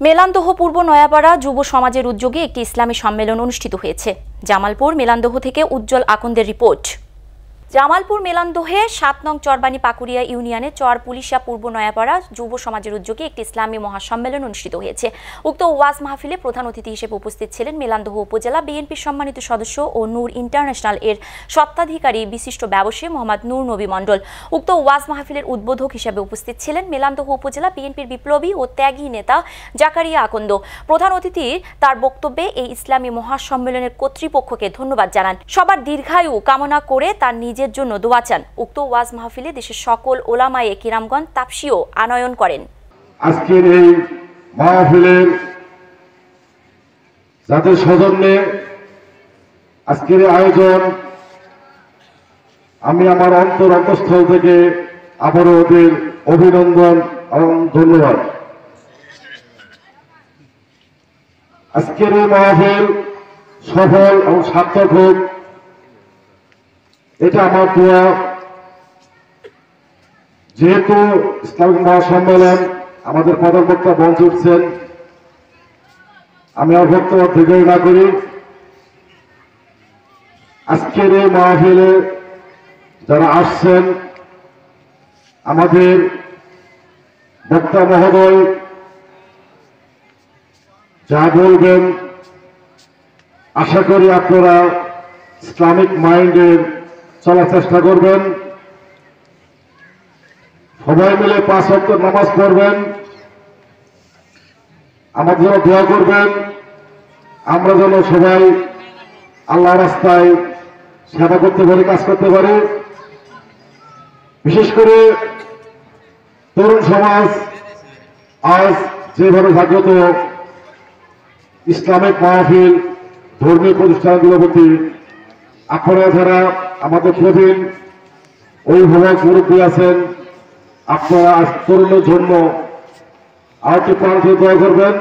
মেলান্দহ পূর্ব নয়াপাড়া যুব সমাজের উদ্যোগে একটি ইসলামী সম্মেলন অনুষ্ঠিত হয়েছে। জামালপুর মেলান্দহ থেকে উজ্জ্বল আকন্দের রিপোর্ট। জামালপুর মেলান্দহে ৭ নং চরবানি পাকুড়িয়া ইউনিয়নে চর পুলিশা পূর্ব নয়াপাড়া যুব সমাজের উদ্যোগে একটি ইসলামী মহাসম্মেলন অনুষ্ঠিত হয়েছে। উক্ত ওয়াজ মাহফিলে প্রধান অতিথি হিসেবে উপস্থিত ছিলেন মেলান্দহ উপজেলা বিএনপির সম্মানিত সদস্য ও নূর ইন্টারন্যাশনাল এর স্বত্বাধিকারী বিশিষ্ট ব্যবসায়ী মোহাম্মদ নূর নবী মণ্ডল। উক্ত ওয়াজ মাহফিলের উদ্বোধক হিসেবে উপস্থিত ছিলেন মেলান্দহ উপজেলা বিএনপির বিপ্লবী ও ত্যাগী নেতা জাকারিয়া আকন্দ। প্রধান অতিথি তার বক্তব্যে এই ইসলামী মহাসম্মেলনের কর্তৃপক্ষকে ধন্যবাদ জানান। সবার দীর্ঘায়ু কামনা করে তার নিজের জন্য দোয়া চান। উক্ত ওয়াজ মাহফিলে দেশের সকল ওলামায়ে কিরামগণ তাফসীও আনয়ন করেন। আজকের এই মাহফিলের যাদের সৌজন্যে আজকের আয়োজন, আমি আমার অন্তঃস্থল থেকে আবারও ওদের অভিনন্দন এবং ধন্যবাদ। আজকের এই মাহফিল সফল এবং সার্থক হোক, এটা আমার দোয়া। যেহেতু ইসলামিক মহাসম্মেলন আমাদের প্রধান বক্তা মঞ্চে উঠছেন, আমি আর বক্তব্য দীর্ঘায়ী না করি। আজকের এই মাহফিলে যারা আসছেন, আমাদের বক্তা মহোদয় যা বলবেন, আশা করি আপনারা ইসলামিক মাইন্ডের চলার চেষ্টা করবেন। সবাই মিলে 5 ওয়াক্ত নামাজ পড়বেন, আমাদের জন্য দোয়া করবেন। আমরা যেন সবাই আল্লাহর রাস্তায় সেবা করতে পারি, কাজ করতে পারি। বিশেষ করে তরুণ সমাজ আজ যেভাবে জাগ্রত, ইসলামিক মাহফিল ধর্মীয় প্রতিষ্ঠানগুলোর প্রতি আপনারা যারা আমাদের প্রবীণ অভিভাবক মুরব্বী আছেন, আপনারা আজ তরুণের জন্য আরেকটি প্রাণ দোয়া করবেন।